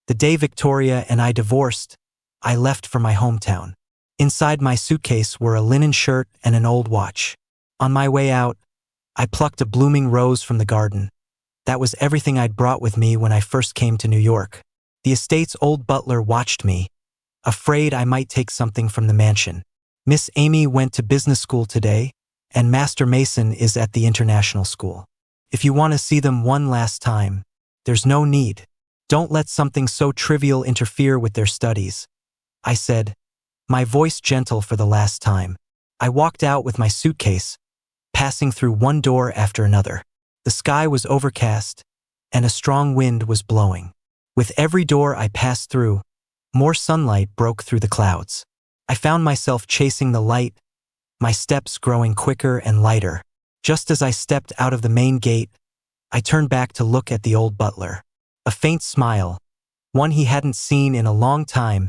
The day Victoria and I divorced, I left for my hometown. Inside my suitcase were a linen shirt and an old watch. On my way out, I plucked a blooming rose from the garden. That was everything I'd brought with me when I first came to New York. The estate's old butler watched me, afraid I might take something from the mansion. Miss Amy went to business school today, and Master Mason is at the international school. If you want to see them one last time, there's no need. Don't let something so trivial interfere with their studies, I said, my voice gentle for the last time. I walked out with my suitcase, passing through one door after another. The sky was overcast, and a strong wind was blowing. With every door I passed through, more sunlight broke through the clouds. I found myself chasing the light, my steps growing quicker and lighter. Just as I stepped out of the main gate, I turned back to look at the old butler. A faint smile, one he hadn't seen in a long time,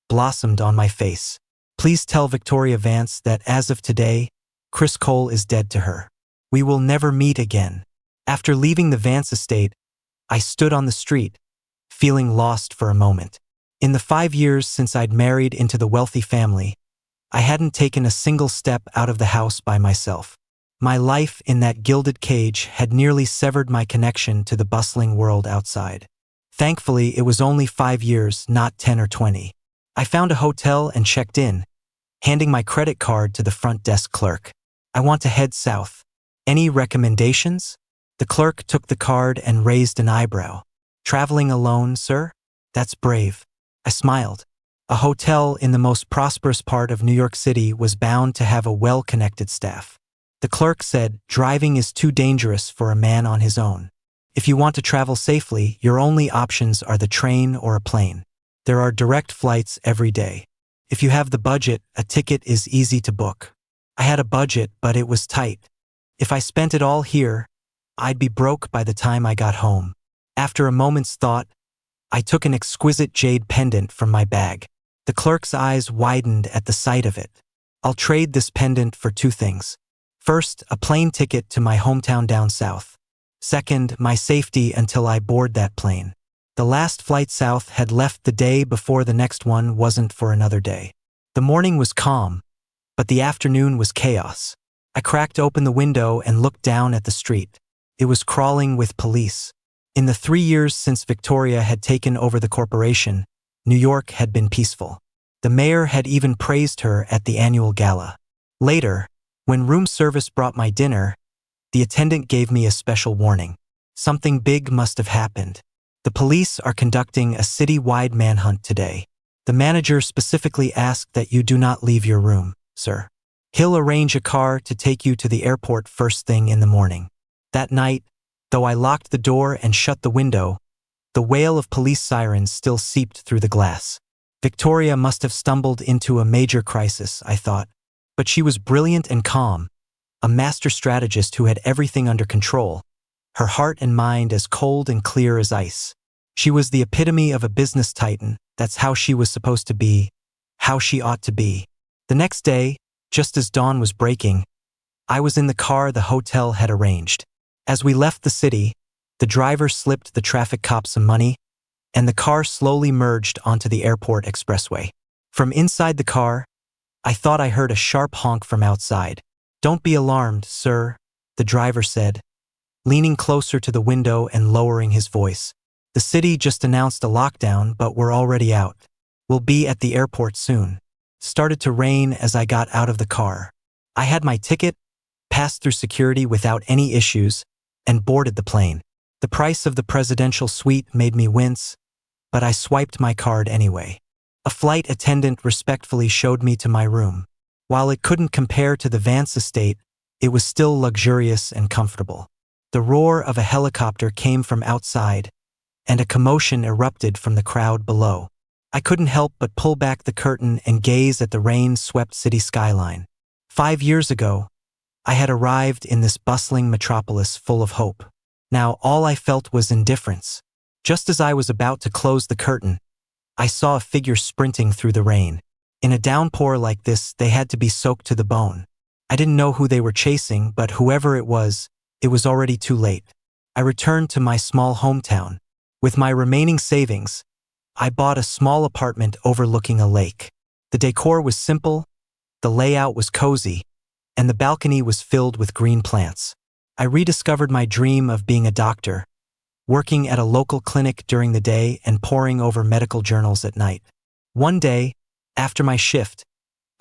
blossomed on my face. Please tell Victoria Vance that as of today, Chris Cole is dead to her. We will never meet again. After leaving the Vance estate, I stood on the street, feeling lost for a moment. In the 5 years since I'd married into the wealthy family, I hadn't taken a single step out of the house by myself. My life in that gilded cage had nearly severed my connection to the bustling world outside. Thankfully, it was only 5 years, not 10 or 20. I found a hotel and checked in, handing my credit card to the front desk clerk. I want to head south. Any recommendations? The clerk took the card and raised an eyebrow. Traveling alone, sir? That's brave. I smiled. A hotel in the most prosperous part of New York City was bound to have a well-connected staff. The clerk said, driving is too dangerous for a man on his own. If you want to travel safely, your only options are the train or a plane. There are direct flights every day. If you have the budget, a ticket is easy to book. I had a budget, but it was tight. If I spent it all here, I'd be broke by the time I got home. After a moment's thought, I took an exquisite jade pendant from my bag. The clerk's eyes widened at the sight of it. I'll trade this pendant for 2 things. First, a plane ticket to my hometown down south. Second, my safety until I board that plane. The last flight south had left the day before the next one wasn't for another day. The morning was calm, but the afternoon was chaos. I cracked open the window and looked down at the street. It was crawling with police. In the 3 years since Victoria had taken over the corporation, New York had been peaceful. The mayor had even praised her at the annual gala. Later, when room service brought my dinner, the attendant gave me a special warning. Something big must have happened. The police are conducting a city-wide manhunt today. The manager specifically asked that you do not leave your room, sir. He'll arrange a car to take you to the airport first thing in the morning. That night, though I locked the door and shut the window, the wail of police sirens still seeped through the glass. Victoria must have stumbled into a major crisis, I thought. But she was brilliant and calm, a master strategist who had everything under control, her heart and mind as cold and clear as ice. She was the epitome of a business titan. That's how she was supposed to be, how she ought to be. The next day, just as dawn was breaking, I was in the car the hotel had arranged. As we left the city, the driver slipped the traffic cop some money, and the car slowly merged onto the airport expressway. From inside the car, I thought I heard a sharp honk from outside. Don't be alarmed, sir, the driver said, leaning closer to the window and lowering his voice. The city just announced a lockdown, but we're already out. We'll be at the airport soon. Started to rain as I got out of the car. I had my ticket, passed through security without any issues, and boarded the plane. The price of the presidential suite made me wince, but I swiped my card anyway. A flight attendant respectfully showed me to my room. While it couldn't compare to the Vance estate, it was still luxurious and comfortable. The roar of a helicopter came from outside, and a commotion erupted from the crowd below. I couldn't help but pull back the curtain and gaze at the rain-swept city skyline. 5 years ago, I had arrived in this bustling metropolis full of hope. Now all I felt was indifference. Just as I was about to close the curtain, I saw a figure sprinting through the rain. In a downpour like this, they had to be soaked to the bone. I didn't know who they were chasing, but whoever it was already too late. I returned to my small hometown. With my remaining savings, I bought a small apartment overlooking a lake. The decor was simple, the layout was cozy, and the balcony was filled with green plants. I rediscovered my dream of being a doctor, working at a local clinic during the day and poring over medical journals at night. One day, after my shift,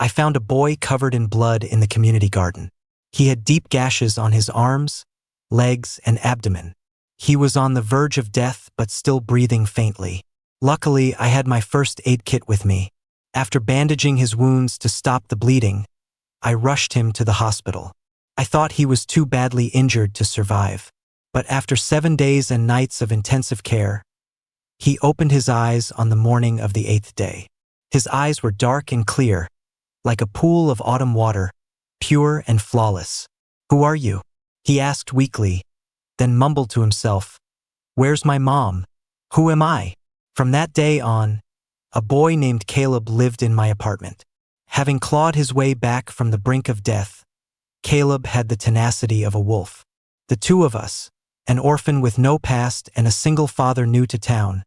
I found a boy covered in blood in the community garden. He had deep gashes on his arms, legs, and abdomen. He was on the verge of death but still breathing faintly. Luckily, I had my first aid kit with me. After bandaging his wounds to stop the bleeding, I rushed him to the hospital. I thought he was too badly injured to survive. But after 7 days and nights of intensive care, he opened his eyes on the morning of the 8th day. His eyes were dark and clear, like a pool of autumn water, pure and flawless. "Who are you?" he asked weakly, then mumbled to himself, "Where's my mom? Who am I?" From that day on, a boy named Caleb lived in my apartment. Having clawed his way back from the brink of death, Caleb had the tenacity of a wolf. The two of us, an orphan with no past and a single father new to town,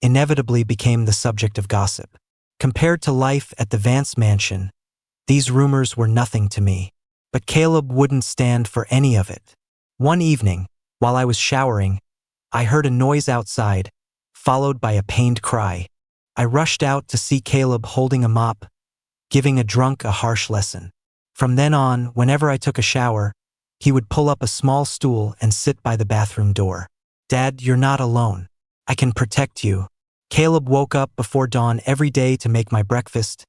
inevitably became the subject of gossip. Compared to life at the Vance mansion, these rumors were nothing to me. But Caleb wouldn't stand for any of it. One evening, while I was showering, I heard a noise outside, followed by a pained cry. I rushed out to see Caleb holding a mop, giving a drunk a harsh lesson. From then on, whenever I took a shower, he would pull up a small stool and sit by the bathroom door. "Dad, you're not alone. I can protect you." Caleb woke up before dawn every day to make my breakfast,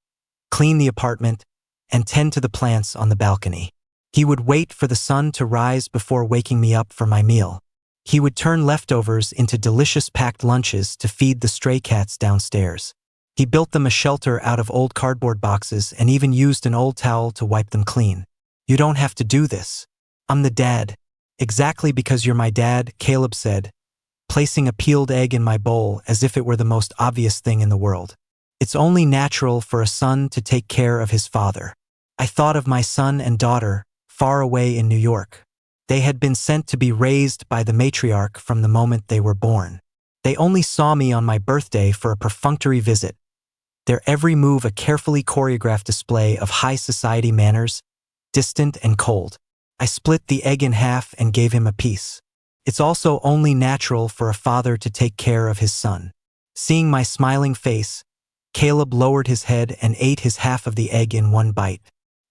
clean the apartment, and tend to the plants on the balcony. He would wait for the sun to rise before waking me up for my meal. He would turn leftovers into delicious packed lunches to feed the stray cats downstairs. He built them a shelter out of old cardboard boxes and even used an old towel to wipe them clean. "You don't have to do this. I'm the dad." "Exactly because you're my dad," Caleb said, placing a peeled egg in my bowl as if it were the most obvious thing in the world. "It's only natural for a son to take care of his father." I thought of my son and daughter, far away in New York. They had been sent to be raised by the matriarch from the moment they were born. They only saw me on my birthday for a perfunctory visit, their every move a carefully choreographed display of high society manners, distant and cold. I split the egg in half and gave him a piece. It's also only natural for a father to take care of his son. Seeing my smiling face, Caleb lowered his head and ate his half of the egg in one bite.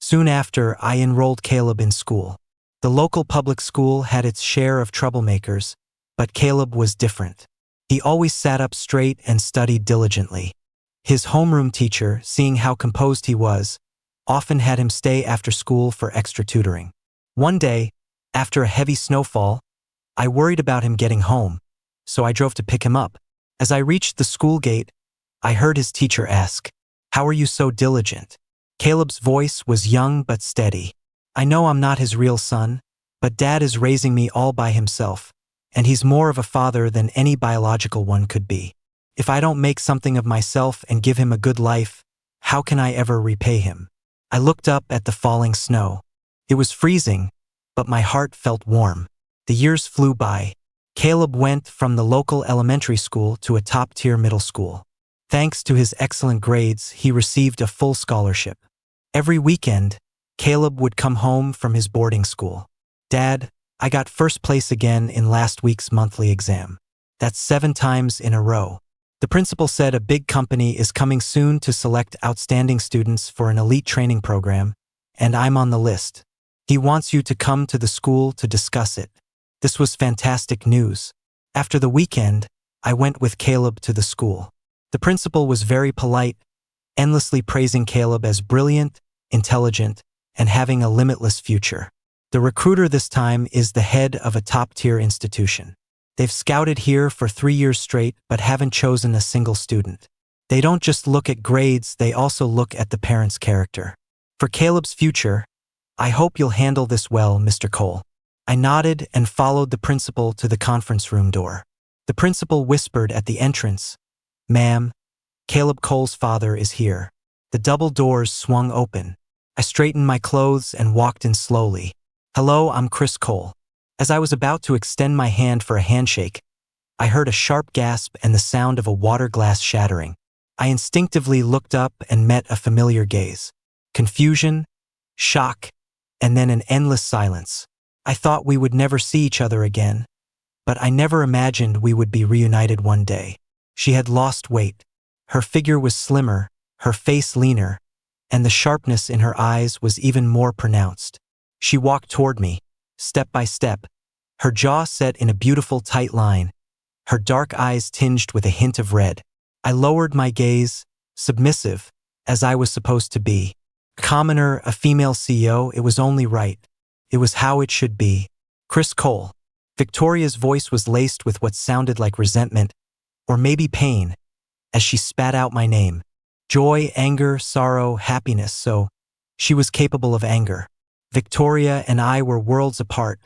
Soon after, I enrolled Caleb in school. The local public school had its share of troublemakers, but Caleb was different. He always sat up straight and studied diligently. His homeroom teacher, seeing how composed he was, often had him stay after school for extra tutoring. One day, after a heavy snowfall, I worried about him getting home, so I drove to pick him up. As I reached the school gate, I heard his teacher ask, "How are you so diligent?" Caleb's voice was young but steady. "I know I'm not his real son, but Dad is raising me all by himself, and he's more of a father than any biological one could be. If I don't make something of myself and give him a good life, how can I ever repay him?" I looked up at the falling snow. It was freezing, but my heart felt warm. The years flew by. Caleb went from the local elementary school to a top-tier middle school. Thanks to his excellent grades, he received a full scholarship. Every weekend, Caleb would come home from his boarding school. "Dad, I got first place again in last week's monthly exam. That's 7 times in a row. The principal said a big company is coming soon to select outstanding students for an elite training program, and I'm on the list. He wants you to come to the school to discuss it." This was fantastic news. After the weekend, I went with Caleb to the school. The principal was very polite, endlessly praising Caleb as brilliant, intelligent, and having a limitless future. The recruiter this time is the head of a top-tier institution. They've scouted here for 3 years straight but haven't chosen a single student. They don't just look at grades, they also look at the parent's character. For Caleb's future, I hope you'll handle this well, Mr. Cole. I nodded and followed the principal to the conference room door. The principal whispered at the entrance, "Ma'am, Caleb Cole's father is here." The double doors swung open. I straightened my clothes and walked in slowly. "Hello, I'm Chris Cole." As I was about to extend my hand for a handshake, I heard a sharp gasp and the sound of a water glass shattering. I instinctively looked up and met a familiar gaze. Confusion, shock, and then an endless silence. I thought we would never see each other again, but I never imagined we would be reunited one day. She had lost weight. Her figure was slimmer, her face leaner, and the sharpness in her eyes was even more pronounced. She walked toward me, step by step, her jaw set in a beautiful tight line, her dark eyes tinged with a hint of red. I lowered my gaze, submissive, as I was supposed to be. Commoner, a female CEO, it was only right. It was how it should be. Chris Cole. Victoria's voice was laced with what sounded like resentment, or maybe pain, as she spat out my name. Joy, anger, sorrow, happiness, so she was capable of anger. Victoria and I were worlds apart,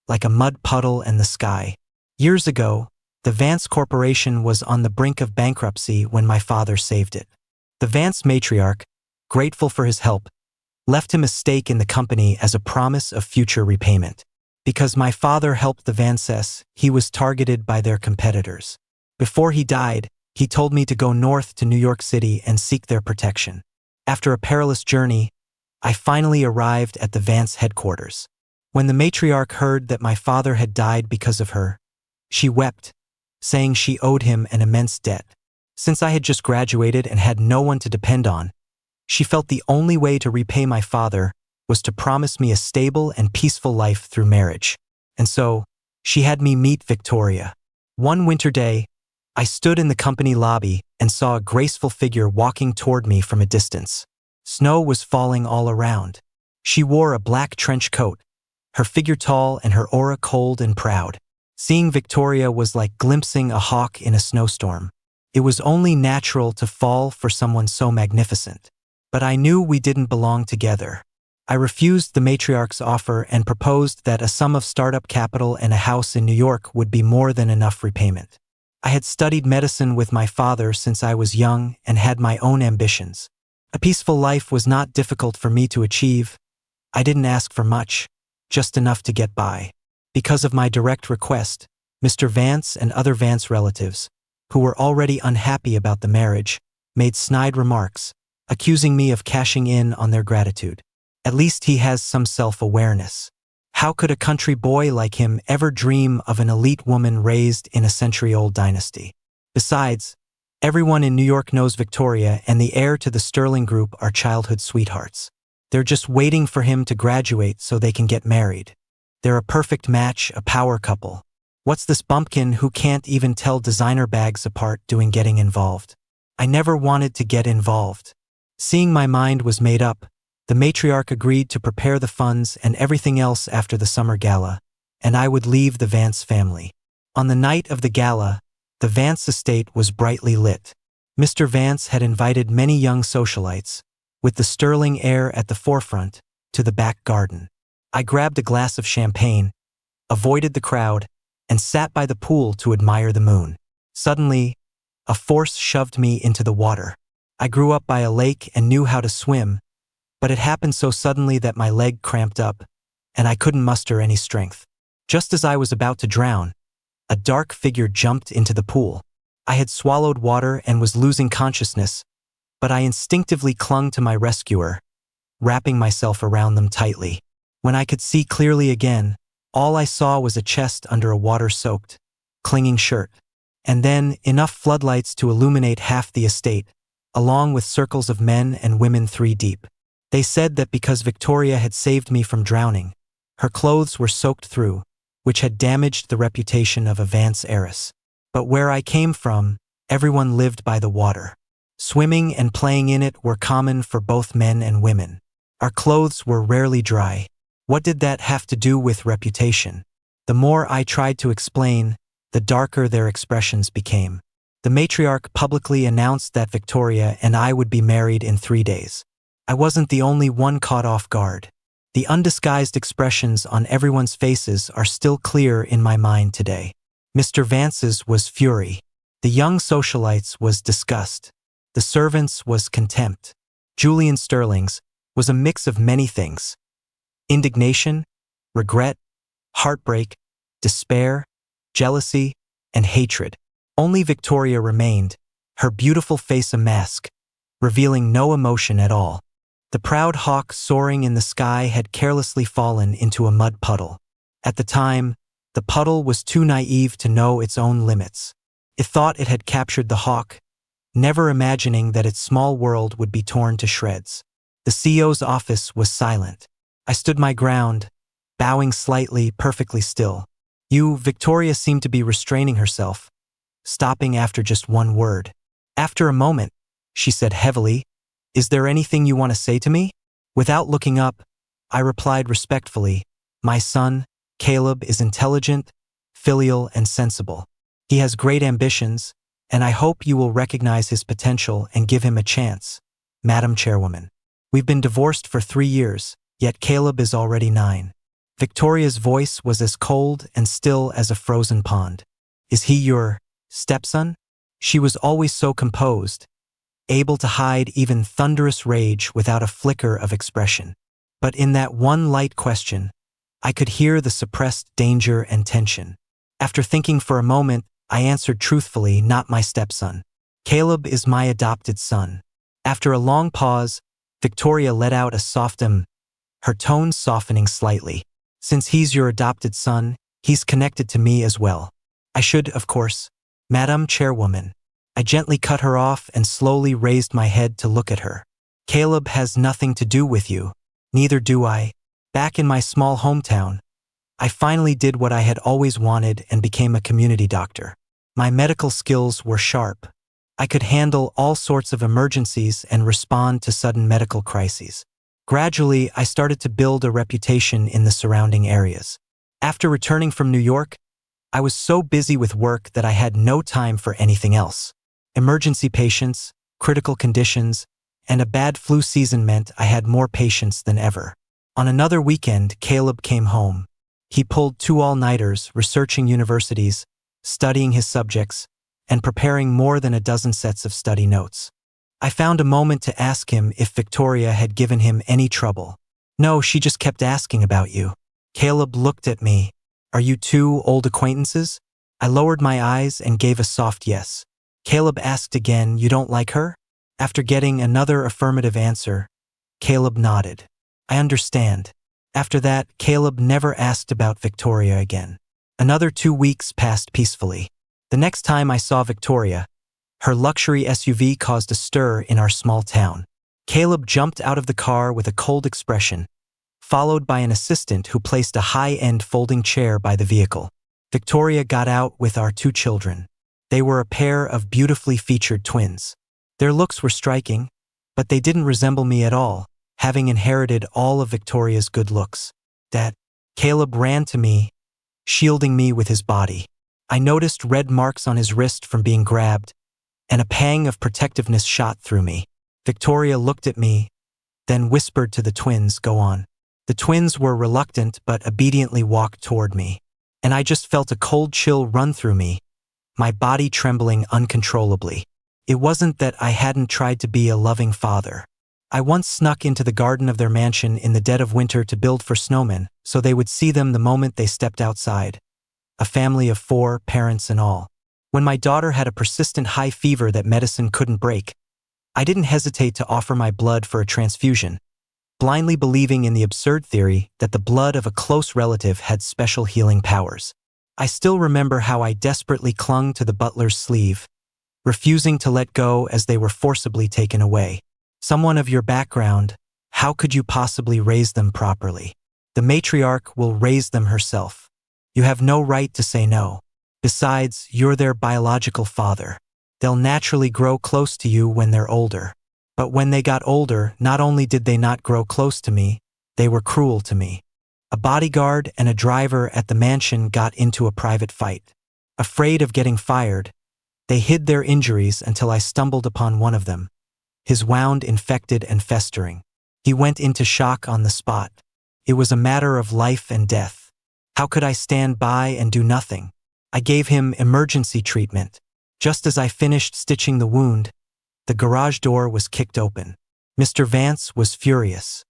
like a mud puddle and the sky. Years ago, the Vance Corporation was on the brink of bankruptcy when my father saved it. The Vance matriarch, grateful for his help, left him a stake in the company as a promise of future repayment. Because my father helped the Vances, he was targeted by their competitors. Before he died, he told me to go north to New York City and seek their protection. After a perilous journey, I finally arrived at the Vance headquarters. When the matriarch heard that my father had died because of her, she wept, saying she owed him an immense debt. Since I had just graduated and had no one to depend on, she felt the only way to repay my father was to promise me a stable and peaceful life through marriage. And so, she had me meet Victoria. One winter day, I stood in the company lobby and saw a graceful figure walking toward me from a distance. Snow was falling all around. She wore a black trench coat, her figure tall and her aura cold and proud. Seeing Victoria was like glimpsing a hawk in a snowstorm. It was only natural to fall for someone so magnificent. But I knew we didn't belong together. I refused the matriarch's offer and proposed that a sum of startup capital and a house in New York would be more than enough repayment. I had studied medicine with my father since I was young and had my own ambitions. A peaceful life was not difficult for me to achieve. I didn't ask for much, just enough to get by. Because of my direct request, Mr. Vance and other Vance relatives, who were already unhappy about the marriage, made snide remarks, accusing me of cashing in on their gratitude. At least he has some self-awareness. How could a country boy like him ever dream of an elite woman raised in a century-old dynasty? Besides, everyone in New York knows Victoria and the heir to the Sterling Group are childhood sweethearts. They're just waiting for him to graduate so they can get married. They're a perfect match, a power couple. What's this bumpkin who can't even tell designer bags apart doing getting involved? I never wanted to get involved. Seeing my mind was made up, the matriarch agreed to prepare the funds and everything else after the summer gala, and I would leave the Vance family. On the night of the gala, the Vance estate was brightly lit. Mr. Vance had invited many young socialites, with the Sterling heir at the forefront, to the back garden. I grabbed a glass of champagne, avoided the crowd, and sat by the pool to admire the moon. Suddenly, a force shoved me into the water. I grew up by a lake and knew how to swim, but it happened so suddenly that my leg cramped up, and I couldn't muster any strength. Just as I was about to drown, a dark figure jumped into the pool. I had swallowed water and was losing consciousness, but I instinctively clung to my rescuer, wrapping myself around them tightly. When I could see clearly again, all I saw was a chest under a water-soaked, clinging shirt, and then enough floodlights to illuminate half the estate, along with circles of men and women 3 deep. They said that because Victoria had saved me from drowning, her clothes were soaked through, which had damaged the reputation of a Vance heiress. But where I came from, everyone lived by the water. Swimming and playing in it were common for both men and women. Our clothes were rarely dry. What did that have to do with reputation? The more I tried to explain, the darker their expressions became. The matriarch publicly announced that Victoria and I would be married in 3 days. I wasn't the only one caught off guard. The undisguised expressions on everyone's faces are still clear in my mind today. Mr. Vance's was fury. The young socialites was disgust. The servants was contempt. Julian Sterling's was a mix of many things. Indignation, regret, heartbreak, despair, jealousy, and hatred. Only Victoria remained, her beautiful face a mask, revealing no emotion at all. The proud hawk soaring in the sky had carelessly fallen into a mud puddle. At the time, the puddle was too naive to know its own limits. It thought it had captured the hawk, never imagining that its small world would be torn to shreds. The CEO's office was silent. I stood my ground, bowing slightly, perfectly still. Victoria seemed to be restraining herself, stopping after just one word. After a moment, she said heavily, "Is there anything you want to say to me?" Without looking up, I replied respectfully, "My son, Caleb, is intelligent, filial, and sensible. He has great ambitions, and I hope you will recognize his potential and give him a chance, Madam Chairwoman. We've been divorced for 3 years, yet Caleb is already 9. Victoria's voice was as cold and still as a frozen pond. "Is he your stepson?" She was always so composed, able to hide even thunderous rage without a flicker of expression. But in that one light question, I could hear the suppressed danger and tension. After thinking for a moment, I answered truthfully, "Not my stepson. Caleb is my adopted son." After a long pause, Victoria let out a soft her tone softening slightly. "Since he's your adopted son, he's connected to me as well. I should, of course, Madam Chairwoman." I gently cut her off and slowly raised my head to look at her. "Caleb has nothing to do with you. Neither do I." Back in my small hometown, I finally did what I had always wanted and became a community doctor. My medical skills were sharp. I could handle all sorts of emergencies and respond to sudden medical crises. Gradually, I started to build a reputation in the surrounding areas. After returning from New York, I was so busy with work that I had no time for anything else. Emergency patients, critical conditions, and a bad flu season meant I had more patients than ever. On another weekend, Caleb came home. He pulled 2 all-nighters, researching universities, studying his subjects, and preparing more than a dozen sets of study notes. I found a moment to ask him if Victoria had given him any trouble. "No, she just kept asking about you." Caleb looked at me. "Are you 2 old acquaintances?" I lowered my eyes and gave a soft yes. Caleb asked again, "You don't like her?" After getting another affirmative answer, Caleb nodded. "I understand." After that, Caleb never asked about Victoria again. Another 2 weeks passed peacefully. The next time I saw Victoria, her luxury SUV caused a stir in our small town. Caleb jumped out of the car with a cold expression, followed by an assistant who placed a high-end folding chair by the vehicle. Victoria got out with our 2 children. They were a pair of beautifully featured twins. Their looks were striking, but they didn't resemble me at all, having inherited all of Victoria's good looks. "Dad." Caleb ran to me, shielding me with his body. I noticed red marks on his wrist from being grabbed, and a pang of protectiveness shot through me. Victoria looked at me, then whispered to the twins, "Go on." The twins were reluctant but obediently walked toward me, and I just felt a cold chill run through me, my body trembling uncontrollably. It wasn't that I hadn't tried to be a loving father. I once snuck into the garden of their mansion in the dead of winter to build for snowmen, so they would see them the moment they stepped outside. A family of 4, parents and all. When my daughter had a persistent high fever that medicine couldn't break, I didn't hesitate to offer my blood for a transfusion, blindly believing in the absurd theory that the blood of a close relative had special healing powers. I still remember how I desperately clung to the butler's sleeve, refusing to let go as they were forcibly taken away. "Someone of your background, how could you possibly raise them properly? The matriarch will raise them herself. You have no right to say no. Besides, you're their biological father. They'll naturally grow close to you when they're older." But when they got older, not only did they not grow close to me, they were cruel to me. A bodyguard and a driver at the mansion got into a private fight. Afraid of getting fired, they hid their injuries until I stumbled upon one of them, his wound infected and festering. He went into shock on the spot. It was a matter of life and death. How could I stand by and do nothing? I gave him emergency treatment. Just as I finished stitching the wound, the garage door was kicked open. Mr. Vance was furious.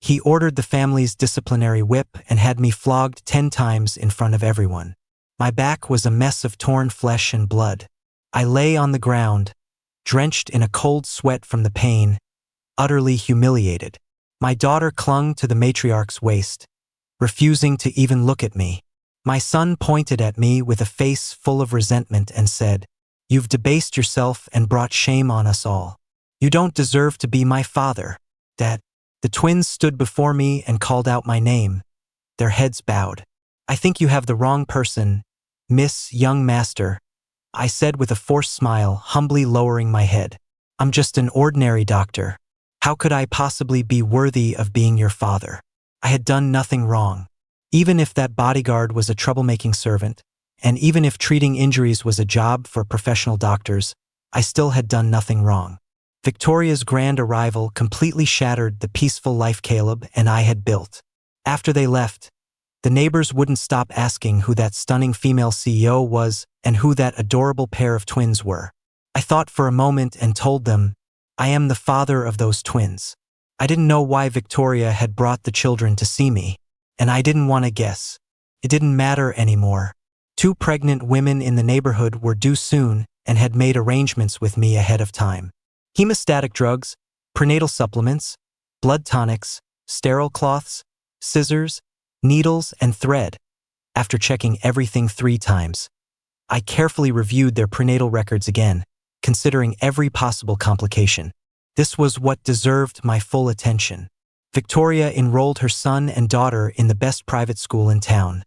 He ordered the family's disciplinary whip and had me flogged 10 times in front of everyone. My back was a mess of torn flesh and blood. I lay on the ground, drenched in a cold sweat from the pain, utterly humiliated. My daughter clung to the matriarch's waist, refusing to even look at me. My son pointed at me with a face full of resentment and said, "You've debased yourself and brought shame on us all. You don't deserve to be my father, Dad." The twins stood before me and called out my name, their heads bowed. "I think you have the wrong person, Miss Young Master," I said with a forced smile, humbly lowering my head. "I'm just an ordinary doctor. How could I possibly be worthy of being your father? I had done nothing wrong. Even if that bodyguard was a troublemaking servant, and even if treating injuries was a job for professional doctors, I still had done nothing wrong." Victoria's grand arrival completely shattered the peaceful life Caleb and I had built. After they left, the neighbors wouldn't stop asking who that stunning female CEO was and who that adorable pair of twins were. I thought for a moment and told them, "I am the father of those twins." I didn't know why Victoria had brought the children to see me, and I didn't want to guess. It didn't matter anymore. 2 pregnant women in the neighborhood were due soon and had made arrangements with me ahead of time. Hemostatic drugs, prenatal supplements, blood tonics, sterile cloths, scissors, needles, and thread. After checking everything 3 times, I carefully reviewed their prenatal records again, considering every possible complication. This was what deserved my full attention. Victoria enrolled her son and daughter in the best private school in town,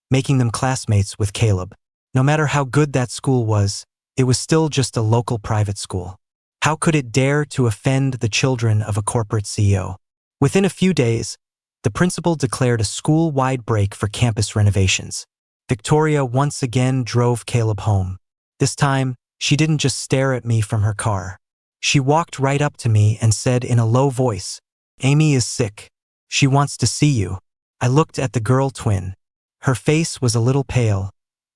making them classmates with Caleb. No matter how good that school was, it was still just a local private school. How could it dare to offend the children of a corporate CEO? Within a few days, the principal declared a school-wide break for campus renovations. Victoria once again drove Caleb home. This time, she didn't just stare at me from her car. She walked right up to me and said in a low voice, "Amy is sick. She wants to see you." I looked at the girl twin. Her face was a little pale,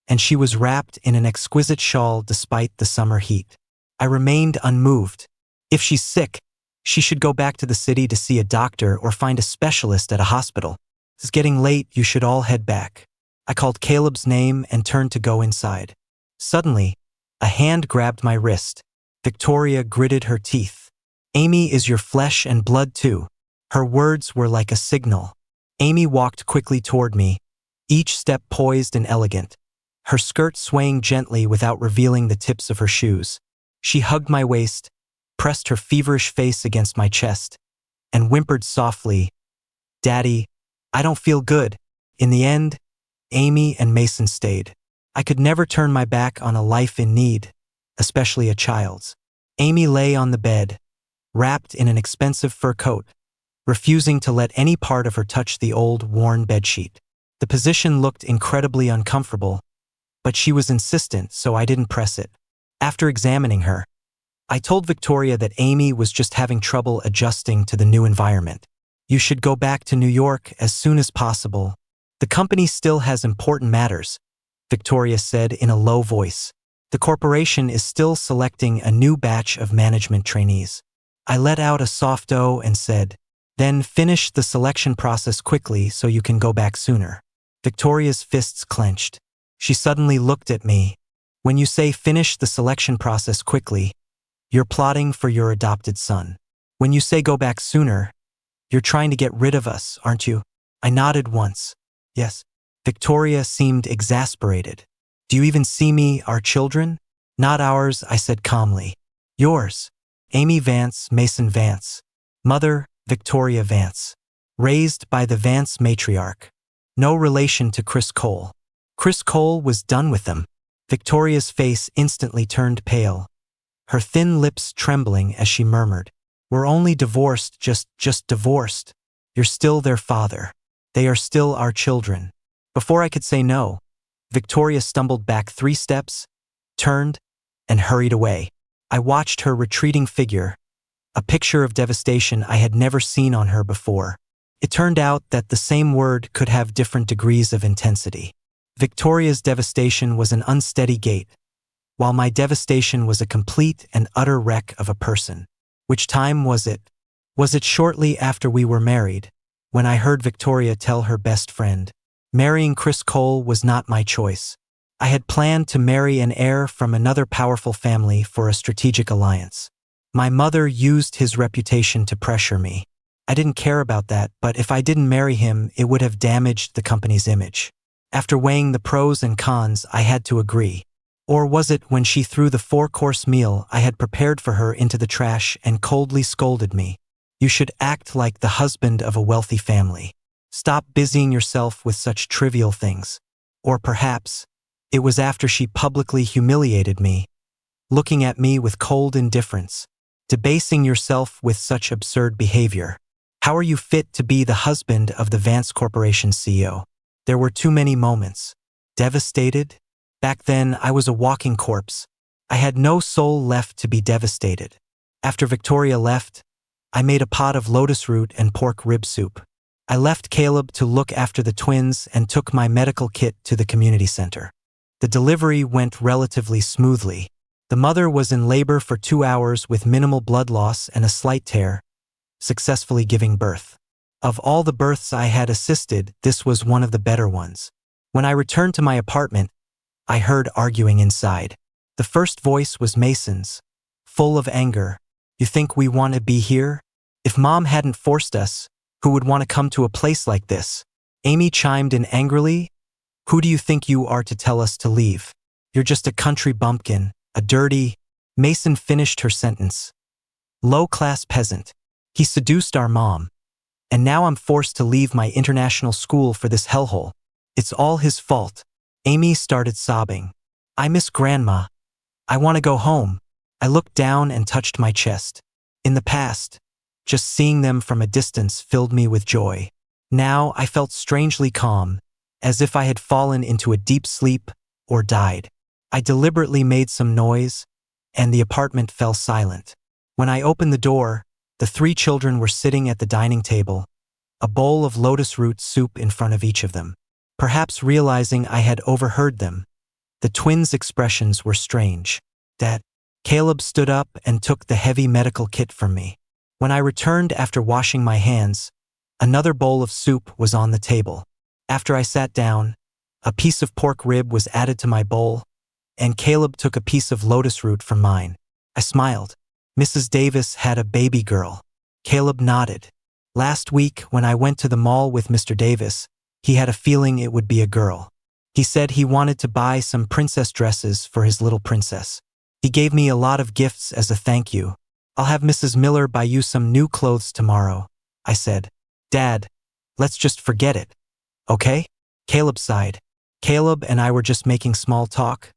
and she was wrapped in an exquisite shawl despite the summer heat. I remained unmoved. If she's sick, she should go back to the city to see a doctor or find a specialist at a hospital. It's getting late, you should all head back. I called Caleb's name and turned to go inside. Suddenly, a hand grabbed my wrist. Victoria gritted her teeth. "Amy is your flesh and blood too." Her words were like a signal. Amy walked quickly toward me, each step poised and elegant, her skirt swaying gently without revealing the tips of her shoes. She hugged my waist, pressed her feverish face against my chest, and whimpered softly, "Daddy, I don't feel good." In the end, Amy and Mason stayed. I could never turn my back on a life in need, especially a child's. Amy lay on the bed, wrapped in an expensive fur coat, refusing to let any part of her touch the old, worn bedsheet. The position looked incredibly uncomfortable, but she was insistent, so I didn't press it. After examining her, I told Victoria that Amy was just having trouble adjusting to the new environment. "You should go back to New York as soon as possible. The company still has important matters," Victoria said in a low voice. "The corporation is still selecting a new batch of management trainees." I let out a soft "oh" and said, "Then finish the selection process quickly so you can go back sooner." Victoria's fists clenched. She suddenly looked at me. "When you say finish the selection process quickly, you're plotting for your adopted son. When you say go back sooner, you're trying to get rid of us, aren't you?" I nodded once. "Yes." Victoria seemed exasperated. "Do you even see me, our children?" "Not ours," I said calmly. "Yours. Amy Vance, Mason Vance. Mother, Victoria Vance. Raised by the Vance matriarch. No relation to Chris Cole." Chris Cole was done with them. Victoria's face instantly turned pale, her thin lips trembling as she murmured, "We're only divorced, just divorced. You're still their father. They are still our children." Before I could say no, Victoria stumbled back 3 steps, turned, and hurried away. I watched her retreating figure, a picture of devastation I had never seen on her before. It turned out that the same word could have different degrees of intensity. Victoria's devastation was an unsteady gait, while my devastation was a complete and utter wreck of a person. Which time was it? Was it shortly after we were married, when I heard Victoria tell her best friend, "Marrying Chris Cole was not my choice. I had planned to marry an heir from another powerful family for a strategic alliance. My mother used his reputation to pressure me. I didn't care about that, but if I didn't marry him, it would have damaged the company's image. After weighing the pros and cons, I had to agree. Or was it when she threw the 4-course meal I had prepared for her into the trash and coldly scolded me? You should act like the husband of a wealthy family. Stop busying yourself with such trivial things. Or perhaps, it was after she publicly humiliated me, looking at me with cold indifference, debasing yourself with such absurd behavior. How are you fit to be the husband of the Vance Corporation CEO? There were too many moments. Devastated? Back then, I was a walking corpse. I had no soul left to be devastated. After Victoria left, I made a pot of lotus root and pork rib soup. I left Caleb to look after the twins and took my medical kit to the community center. The delivery went relatively smoothly. The mother was in labor for 2 hours with minimal blood loss and a slight tear, successfully giving birth. Of all the births I had assisted, this was one of the better ones. When I returned to my apartment, I heard arguing inside. The first voice was Mason's, full of anger. You think we want to be here? If Mom hadn't forced us, who would want to come to a place like this? Amy chimed in angrily. Who do you think you are to tell us to leave? You're just a country bumpkin, a dirty… Mason finished her sentence. Low-class peasant. He seduced our mom. And now I'm forced to leave my international school for this hellhole. It's all his fault. Amy started sobbing. I miss Grandma. I want to go home. I looked down and touched my chest. In the past, just seeing them from a distance filled me with joy. Now I felt strangely calm, as if I had fallen into a deep sleep or died. I deliberately made some noise, and the apartment fell silent. When I opened the door, the 3 children were sitting at the dining table, a bowl of lotus root soup in front of each of them. Perhaps realizing I had overheard them, the twins' expressions were strange. Dad. Caleb stood up and took the heavy medical kit from me. When I returned after washing my hands, another bowl of soup was on the table. After I sat down, a piece of pork rib was added to my bowl, and Caleb took a piece of lotus root from mine. I smiled. Mrs. Davis had a baby girl. Caleb nodded. Last week, when I went to the mall with Mr. Davis, he had a feeling it would be a girl. He said he wanted to buy some princess dresses for his little princess. He gave me a lot of gifts as a thank you. I'll have Mrs. Miller buy you some new clothes tomorrow, I said. Dad, let's just forget it. Okay? Caleb sighed. Caleb and I were just making small talk,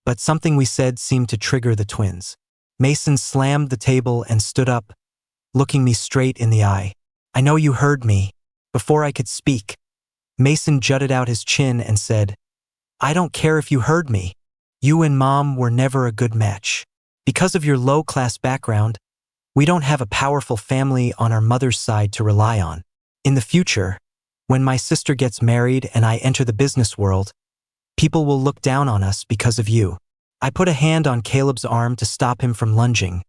but something we said seemed to trigger the twins. Mason slammed the table and stood up, looking me straight in the eye. I know you heard me. Before I could speak, Mason jutted out his chin and said, I don't care if you heard me. You and Mom were never a good match. Because of your low-class background, we don't have a powerful family on our mother's side to rely on. In the future, when my sister gets married and I enter the business world, people will look down on us because of you. I put a hand on Caleb's arm to stop him from lunging,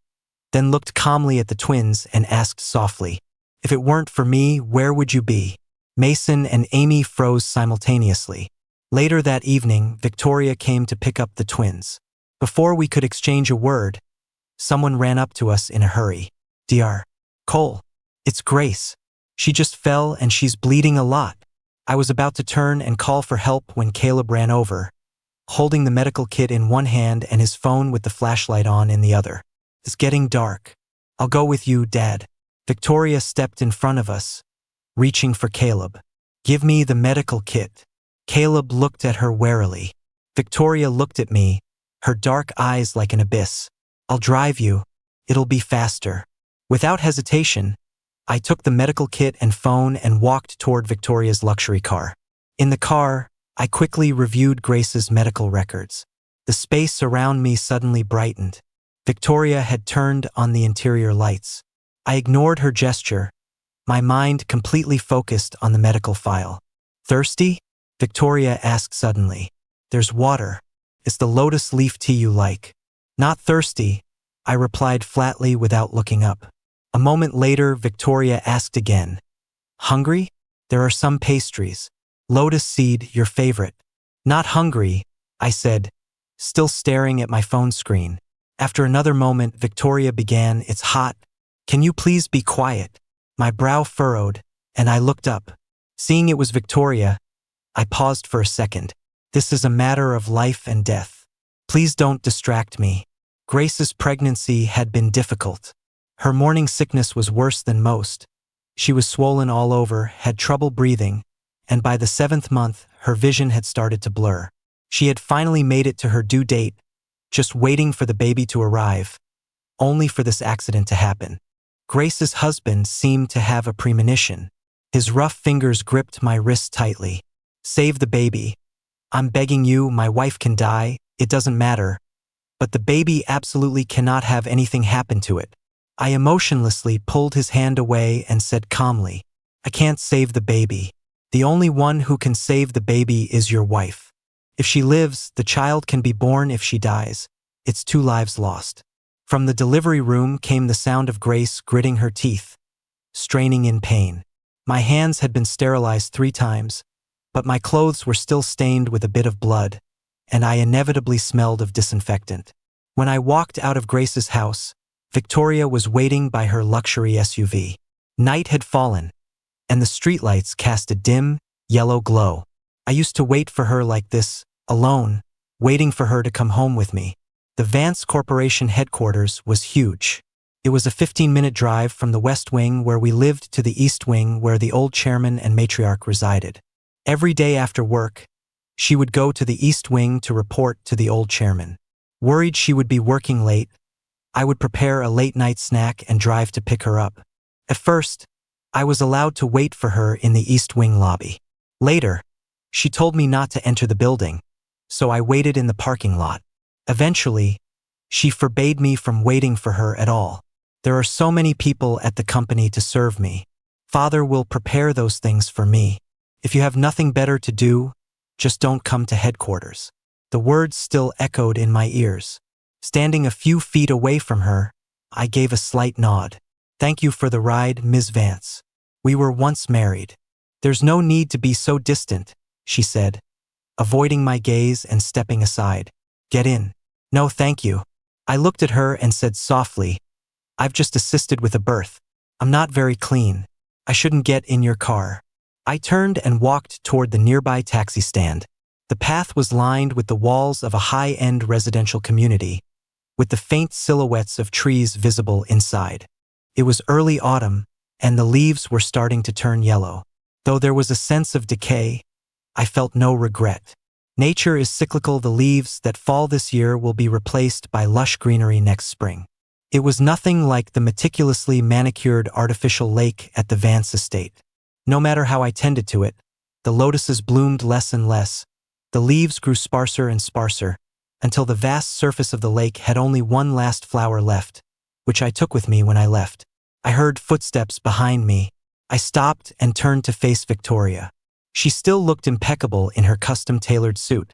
then looked calmly at the twins and asked softly, if it weren't for me, where would you be? Mason and Amy froze simultaneously. Later that evening, Victoria came to pick up the twins. Before we could exchange a word, someone ran up to us in a hurry. Dr. Cole, it's Grace. She just fell and she's bleeding a lot. I was about to turn and call for help when Caleb ran over, holding the medical kit in one hand and his phone with the flashlight on in the other. It's getting dark. I'll go with you, Dad. Victoria stepped in front of us, reaching for Caleb. Give me the medical kit. Caleb looked at her warily. Victoria looked at me, her dark eyes like an abyss. I'll drive you. It'll be faster. Without hesitation, I took the medical kit and phone and walked toward Victoria's luxury car. In the car, I quickly reviewed Grace's medical records. The space around me suddenly brightened. Victoria had turned on the interior lights. I ignored her gesture, my mind completely focused on the medical file. Thirsty? Victoria asked suddenly. There's water. It's the lotus leaf tea you like. Not thirsty, I replied flatly without looking up. A moment later, Victoria asked again. Hungry? There are some pastries. Lotus seed, your favorite. Not hungry, I said, still staring at my phone screen. After another moment, Victoria began, "It's hot. Can you please be quiet?" My brow furrowed, and I looked up. Seeing it was Victoria, I paused for a second. "This is a matter of life and death. Please don't distract me." Grace's pregnancy had been difficult. Her morning sickness was worse than most. She was swollen all over, had trouble breathing, and by the 7th month, her vision had started to blur. She had finally made it to her due date, just waiting for the baby to arrive, only for this accident to happen. Grace's husband seemed to have a premonition. His rough fingers gripped my wrist tightly. "Save the baby. I'm begging you, my wife can die, it doesn't matter. But the baby absolutely cannot have anything happen to it." I emotionlessly pulled his hand away and said calmly, "I can't save the baby. The only one who can save the baby is your wife. If she lives, the child can be born. If she dies, it's 2 lives lost." From the delivery room came the sound of Grace gritting her teeth, straining in pain. My hands had been sterilized 3 times, but my clothes were still stained with a bit of blood, and I inevitably smelled of disinfectant. When I walked out of Grace's house, Victoria was waiting by her luxury SUV. Night had fallen, and the streetlights cast a dim, yellow glow. I used to wait for her like this, alone, waiting for her to come home with me. The Vance Corporation headquarters was huge. It was a 15-minute drive from the West Wing where we lived to the East Wing where the old chairman and matriarch resided. Every day after work, she would go to the East Wing to report to the old chairman. Worried she would be working late, I would prepare a late-night snack and drive to pick her up. At first, I was allowed to wait for her in the East Wing lobby. Later, she told me not to enter the building, so I waited in the parking lot. Eventually, she forbade me from waiting for her at all. "There are so many people at the company to serve me. Father will prepare those things for me. If you have nothing better to do, just don't come to headquarters." The words still echoed in my ears. Standing a few feet away from her, I gave a slight nod. "Thank you for the ride, Ms. Vance. We were once married." "There's no need to be so distant," she said, avoiding my gaze and stepping aside. "Get in." "No, thank you." I looked at her and said softly, "I've just assisted with a birth. I'm not very clean. I shouldn't get in your car." I turned and walked toward the nearby taxi stand. The path was lined with the walls of a high-end residential community, with the faint silhouettes of trees visible inside. It was early autumn, and the leaves were starting to turn yellow. Though there was a sense of decay, I felt no regret. Nature is cyclical. The leaves that fall this year will be replaced by lush greenery next spring. It was nothing like the meticulously manicured artificial lake at the Vance estate. No matter how I tended to it, the lotuses bloomed less and less. The leaves grew sparser and sparser, until the vast surface of the lake had only one last flower left, which I took with me when I left. I heard footsteps behind me. I stopped and turned to face Victoria. She still looked impeccable in her custom-tailored suit,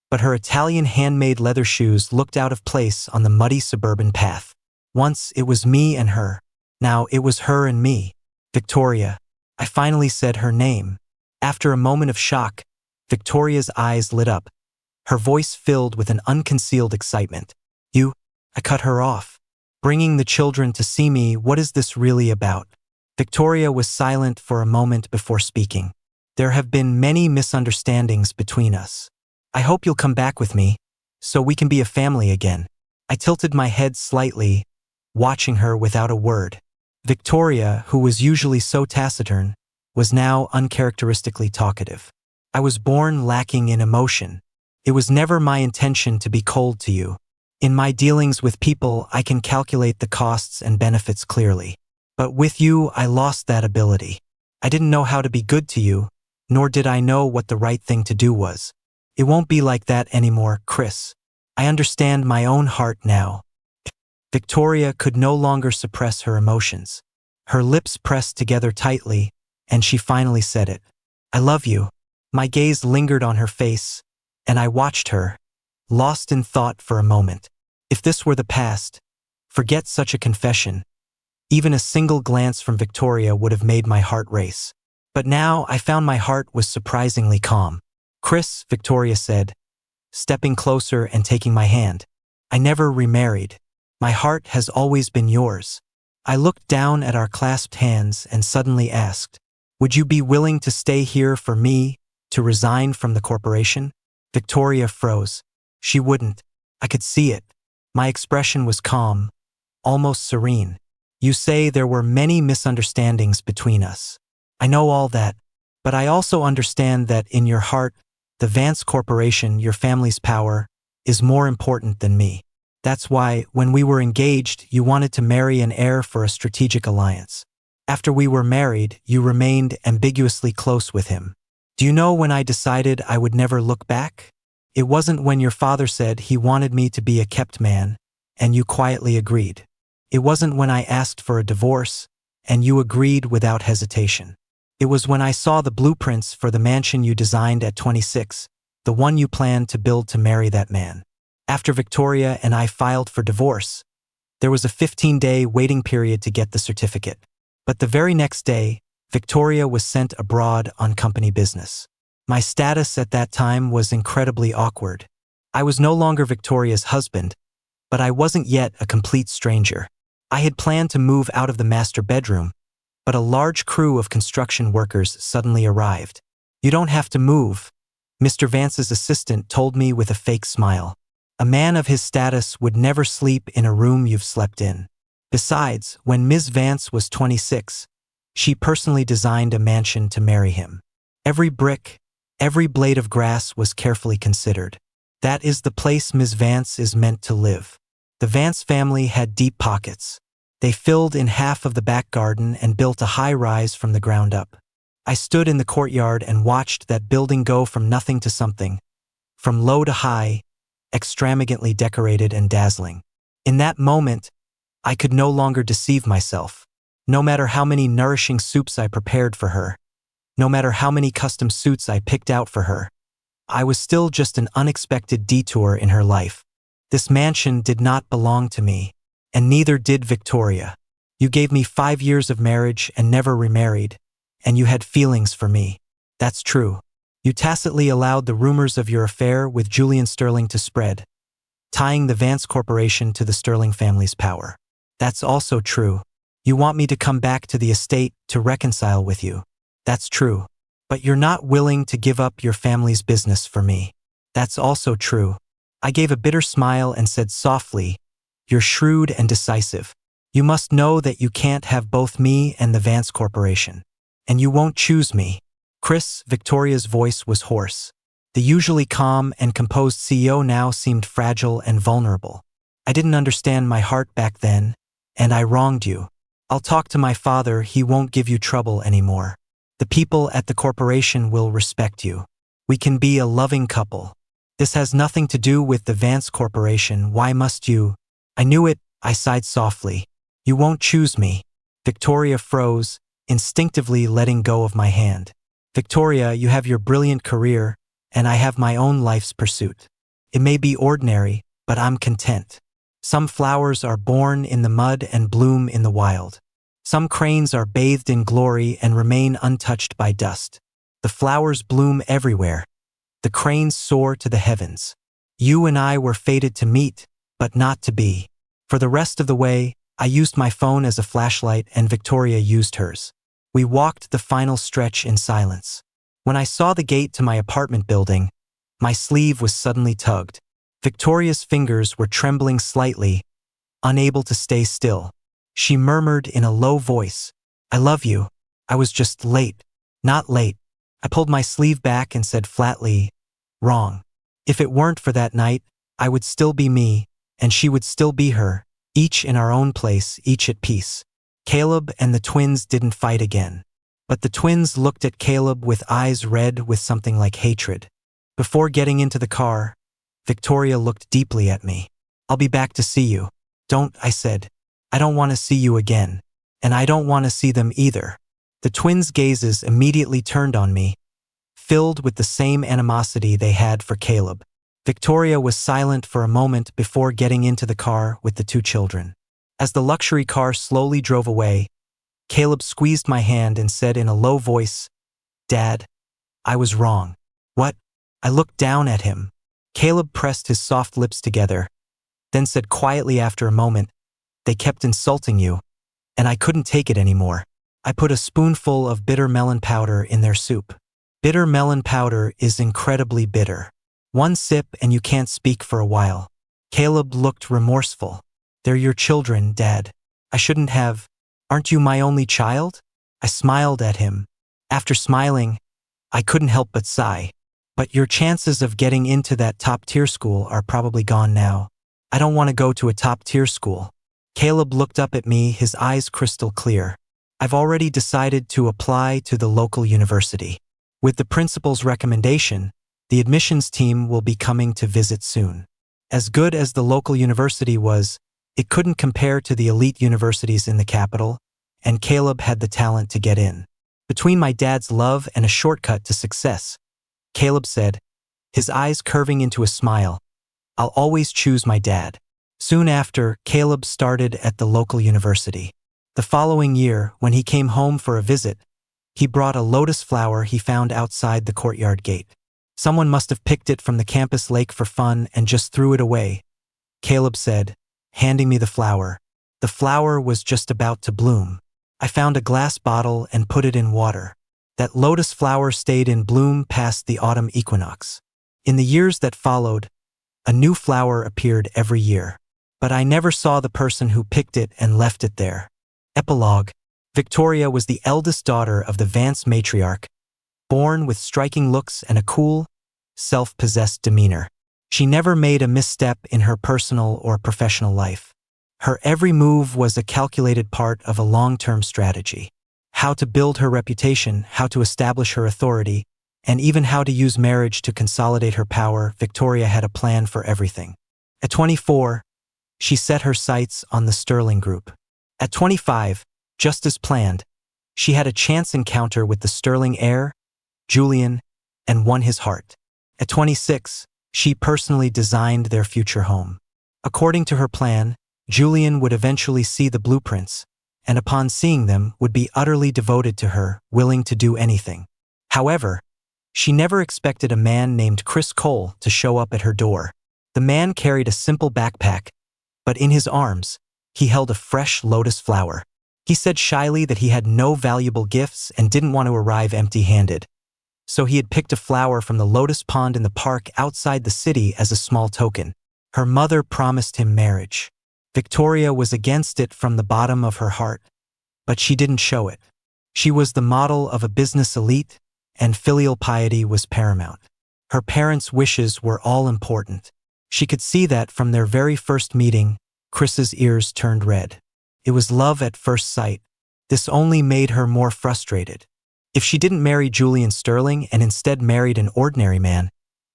but her Italian handmade leather shoes looked out of place on the muddy suburban path. Once it was me and her. Now it was her and me. "Victoria." I finally said her name. After a moment of shock, Victoria's eyes lit up, her voice filled with an unconcealed excitement. "You?" I cut her off. "Bringing the children to see me, what is this really about?" Victoria was silent for a moment before speaking. "There have been many misunderstandings between us. I hope you'll come back with me, so we can be a family again." I tilted my head slightly, watching her without a word. Victoria, who was usually so taciturn, was now uncharacteristically talkative. "I was born lacking in emotion. It was never my intention to be cold to you. In my dealings with people, I can calculate the costs and benefits clearly. But with you, I lost that ability. I didn't know how to be good to you, nor did I know what the right thing to do was. It won't be like that anymore, Chris. I understand my own heart now." Victoria could no longer suppress her emotions. Her lips pressed together tightly, and she finally said it. "I love you." My gaze lingered on her face, and I watched her, lost in thought for a moment. If this were the past, forget such a confession. Even a single glance from Victoria would have made my heart race. But now I found my heart was surprisingly calm. "Chris," Victoria said, stepping closer and taking my hand. I never remarried. My heart has always been yours. I looked down at our clasped hands and suddenly asked, would you be willing to stay here for me, to resign from the corporation? Victoria froze. She wouldn't. I could see it. My expression was calm, almost serene. You say there were many misunderstandings between us. I know all that, but I also understand that in your heart, the Vance Corporation, your family's power, is more important than me. That's why, when we were engaged, you wanted to marry an heir for a strategic alliance. After we were married, you remained ambiguously close with him. Do you know when I decided I would never look back? It wasn't when your father said he wanted me to be a kept man, and you quietly agreed. It wasn't when I asked for a divorce, and you agreed without hesitation. It was when I saw the blueprints for the mansion you designed at 26, the one you planned to build to marry that man. After Victoria and I filed for divorce, there was a 15-day waiting period to get the certificate. But the very next day, Victoria was sent abroad on company business. My status at that time was incredibly awkward. I was no longer Victoria's husband, but I wasn't yet a complete stranger. I had planned to move out of the master bedroom, but a large crew of construction workers suddenly arrived. You don't have to move, Mr. Vance's assistant told me with a fake smile. A man of his status would never sleep in a room you've slept in. Besides, when Ms. Vance was 26, she personally designed a mansion to marry him. Every brick, every blade of grass was carefully considered. That is the place Ms. Vance is meant to live. The Vance family had deep pockets. They filled in half of the back garden and built a high-rise from the ground up. I stood in the courtyard and watched that building go from nothing to something, from low to high, extravagantly decorated and dazzling. In that moment, I could no longer deceive myself. No matter how many nourishing soups I prepared for her, no matter how many custom suits I picked out for her, I was still just an unexpected detour in her life. This mansion did not belong to me, and neither did Victoria. You gave me 5 years of marriage and never remarried, and you had feelings for me. That's true. You tacitly allowed the rumors of your affair with Julian Sterling to spread, tying the Vance Corporation to the Sterling family's power. That's also true. You want me to come back to the estate to reconcile with you. That's true. But you're not willing to give up your family's business for me. That's also true. I gave a bitter smile and said softly, you're shrewd and decisive. You must know that you can't have both me and the Vance Corporation. And you won't choose me. Chris, Victoria's voice was hoarse. The usually calm and composed CEO now seemed fragile and vulnerable. I didn't understand my heart back then, and I wronged you. I'll talk to my father, he won't give you trouble anymore. The people at the corporation will respect you. We can be a loving couple. This has nothing to do with the Vance Corporation, why must you? I knew it, I sighed softly. You won't choose me. Victoria froze, instinctively letting go of my hand. Victoria, you have your brilliant career, and I have my own life's pursuit. It may be ordinary, but I'm content. Some flowers are born in the mud and bloom in the wild. Some cranes are bathed in glory and remain untouched by dust. The flowers bloom everywhere. The cranes soar to the heavens. You and I were fated to meet, but not to be. For the rest of the way, I used my phone as a flashlight and Victoria used hers. We walked the final stretch in silence. When I saw the gate to my apartment building, my sleeve was suddenly tugged. Victoria's fingers were trembling slightly, unable to stay still. She murmured in a low voice, I love you. I was just late. Not late. I pulled my sleeve back and said flatly, wrong. If it weren't for that night, I would still be me, and she would still be her, each in our own place, each at peace. Caleb and the twins didn't fight again. But the twins looked at Caleb with eyes red with something like hatred. Before getting into the car, Victoria looked deeply at me. I'll be back to see you. Don't, I said. I don't want to see you again. And I don't want to see them either. The twins' gazes immediately turned on me, filled with the same animosity they had for Caleb. Victoria was silent for a moment before getting into the car with the 2 children. As the luxury car slowly drove away, Caleb squeezed my hand and said in a low voice, Dad, I was wrong. What? I looked down at him. Caleb pressed his soft lips together, then said quietly after a moment, "They kept insulting you, and I couldn't take it anymore. I put a spoonful of bitter melon powder in their soup. Bitter melon powder is incredibly bitter. One sip and you can't speak for a while." Caleb looked remorseful. "They're your children, Dad. I shouldn't have. Aren't you my only child?" I smiled at him. After smiling, I couldn't help but sigh. "But your chances of getting into that top-tier school are probably gone now." "I don't want to go to a top-tier school." Caleb looked up at me, his eyes crystal clear. "I've already decided to apply to the local university. With the principal's recommendation, the admissions team will be coming to visit soon." As good as the local university was, it couldn't compare to the elite universities in the capital, and Caleb had the talent to get in. Between my dad's love and a shortcut to success, Caleb said, his eyes curving into a smile, "I'll always choose my dad." Soon after, Caleb started at the local university. The following year, when he came home for a visit, he brought a lotus flower he found outside the courtyard gate. "Someone must have picked it from the campus lake for fun and just threw it away," Caleb said, handing me the flower. The flower was just about to bloom. I found a glass bottle and put it in water. That lotus flower stayed in bloom past the autumn equinox. In the years that followed, a new flower appeared every year. But I never saw the person who picked it and left it there. Epilogue. Victoria was the eldest daughter of the Vance matriarch, born with striking looks and a cool, self-possessed demeanor. She never made a misstep in her personal or professional life. Her every move was a calculated part of a long-term strategy. How to build her reputation, how to establish her authority, and even how to use marriage to consolidate her power, Victoria had a plan for everything. At 24, she set her sights on the Sterling Group. At 25, just as planned, she had a chance encounter with the Sterling heir, Julian, and won his heart. At 26, she personally designed their future home. According to her plan, Julian would eventually see the blueprints, and upon seeing them would be utterly devoted to her, willing to do anything. However, she never expected a man named Chris Cole to show up at her door. The man carried a simple backpack, but in his arms, he held a fresh lotus flower. He said shyly that he had no valuable gifts and didn't want to arrive empty-handed. So he had picked a flower from the lotus pond in the park outside the city as a small token. Her mother promised him marriage. Victoria was against it from the bottom of her heart, but she didn't show it. She was the model of a business elite, and filial piety was paramount. Her parents' wishes were all important. She could see that from their very first meeting. Chris's ears turned red. It was love at first sight. This only made her more frustrated. If she didn't marry Julian Sterling and instead married an ordinary man,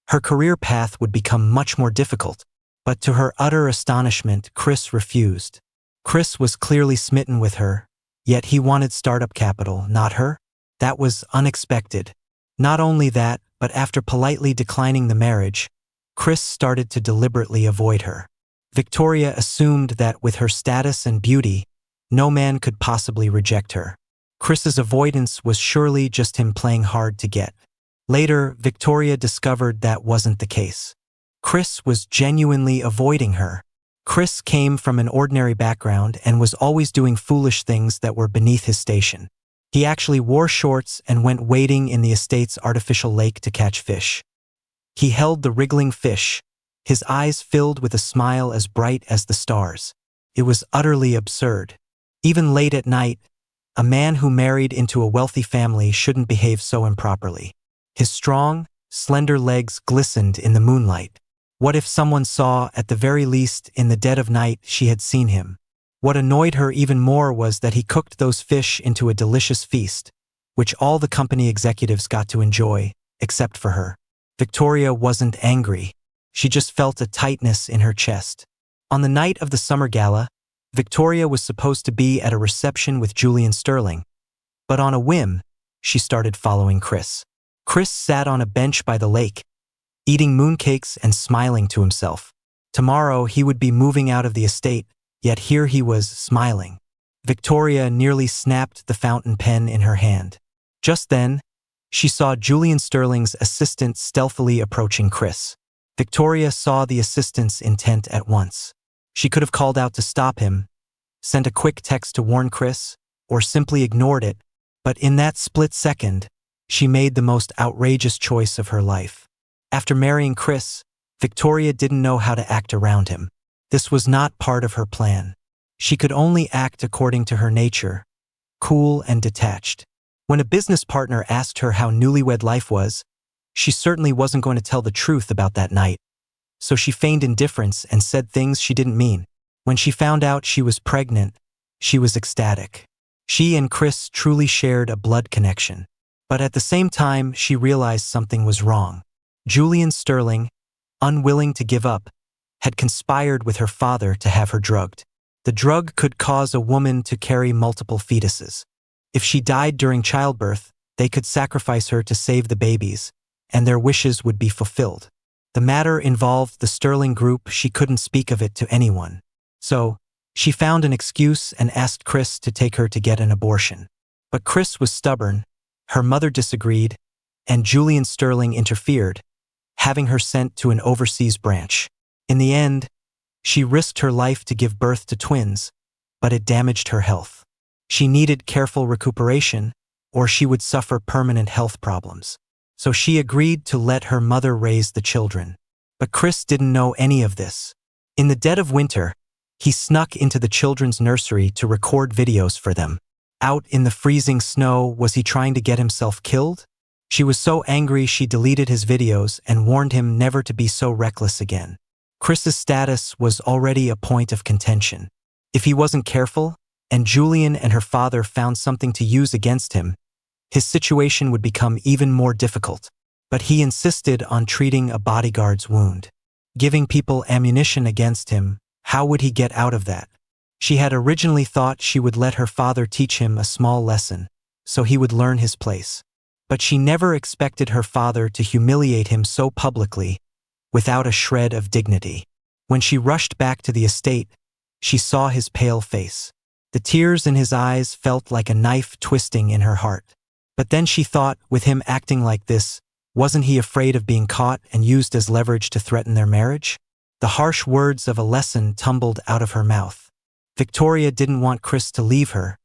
her career path would become much more difficult. But to her utter astonishment, Chris refused. Chris was clearly smitten with her, yet he wanted startup capital, not her. That was unexpected. Not only that, but after politely declining the marriage, Chris started to deliberately avoid her. Victoria assumed that with her status and beauty, no man could possibly reject her. Chris's avoidance was surely just him playing hard to get. Later, Victoria discovered that wasn't the case. Chris was genuinely avoiding her. Chris came from an ordinary background and was always doing foolish things that were beneath his station. He actually wore shorts and went wading in the estate's artificial lake to catch fish. He held the wriggling fish, his eyes filled with a smile as bright as the stars. It was utterly absurd. Even late at night, a man who married into a wealthy family shouldn't behave so improperly. His strong, slender legs glistened in the moonlight. What if someone saw, at the very least, in the dead of night, she had seen him? What annoyed her even more was that he cooked those fish into a delicious feast, which all the company executives got to enjoy, except for her. Victoria wasn't angry. She just felt a tightness in her chest. On the night of the summer gala, Victoria was supposed to be at a reception with Julian Sterling, but on a whim, she started following Chris. Chris sat on a bench by the lake, eating mooncakes and smiling to himself. Tomorrow he would be moving out of the estate, yet here he was smiling. Victoria nearly snapped the fountain pen in her hand. Just then, she saw Julian Sterling's assistant stealthily approaching Chris. Victoria saw the assistant's intent at once. She could have called out to stop him, sent a quick text to warn Chris, or simply ignored it, but in that split second, she made the most outrageous choice of her life. After marrying Chris, Victoria didn't know how to act around him. This was not part of her plan. She could only act according to her nature, cool and detached. When a business partner asked her how newlywed life was, she certainly wasn't going to tell the truth about that night. So she feigned indifference and said things she didn't mean. When she found out she was pregnant, she was ecstatic. She and Chris truly shared a blood connection. But at the same time, she realized something was wrong. Julian Sterling, unwilling to give up, had conspired with her father to have her drugged. The drug could cause a woman to carry multiple fetuses. If she died during childbirth, they could sacrifice her to save the babies, and their wishes would be fulfilled. The matter involved the Sterling group. She couldn't speak of it to anyone. So, she found an excuse and asked Chris to take her to get an abortion. But Chris was stubborn, her mother disagreed, and Julian Sterling interfered, having her sent to an overseas branch. In the end, she risked her life to give birth to twins, but it damaged her health. She needed careful recuperation, or she would suffer permanent health problems. So she agreed to let her mother raise the children. But Chris didn't know any of this. In the dead of winter, he snuck into the children's nursery to record videos for them. Out in the freezing snow, was he trying to get himself killed? She was so angry she deleted his videos and warned him never to be so reckless again. Chris's status was already a point of contention. If he wasn't careful, and Julian and her father found something to use against him, his situation would become even more difficult. But he insisted on treating a bodyguard's wound. Giving people ammunition against him, how would he get out of that? She had originally thought she would let her father teach him a small lesson, so he would learn his place. But she never expected her father to humiliate him so publicly, without a shred of dignity. When she rushed back to the estate, she saw his pale face. The tears in his eyes felt like a knife twisting in her heart. But then she thought, with him acting like this, wasn't he afraid of being caught and used as leverage to threaten their marriage? The harsh words of a lesson tumbled out of her mouth. Victoria didn't want Chris to leave her,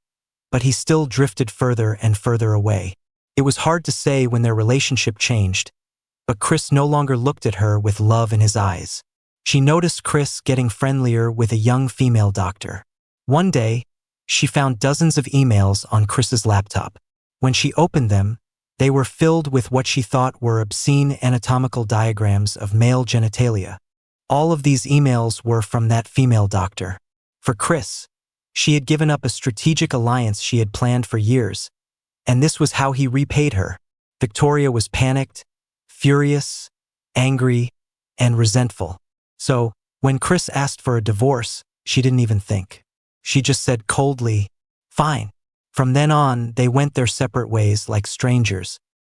but he still drifted further and further away. It was hard to say when their relationship changed, but Chris no longer looked at her with love in his eyes. She noticed Chris getting friendlier with a young female doctor. One day, she found dozens of emails on Chris's laptop. When she opened them, they were filled with what she thought were obscene anatomical diagrams of male genitalia. All of these emails were from that female doctor. For Chris, she had given up a strategic alliance she had planned for years, and this was how he repaid her. Victoria was panicked, furious, angry, and resentful. So, when Chris asked for a divorce, she didn't even think. She just said coldly, "Fine." From then on, they went their separate ways like strangers,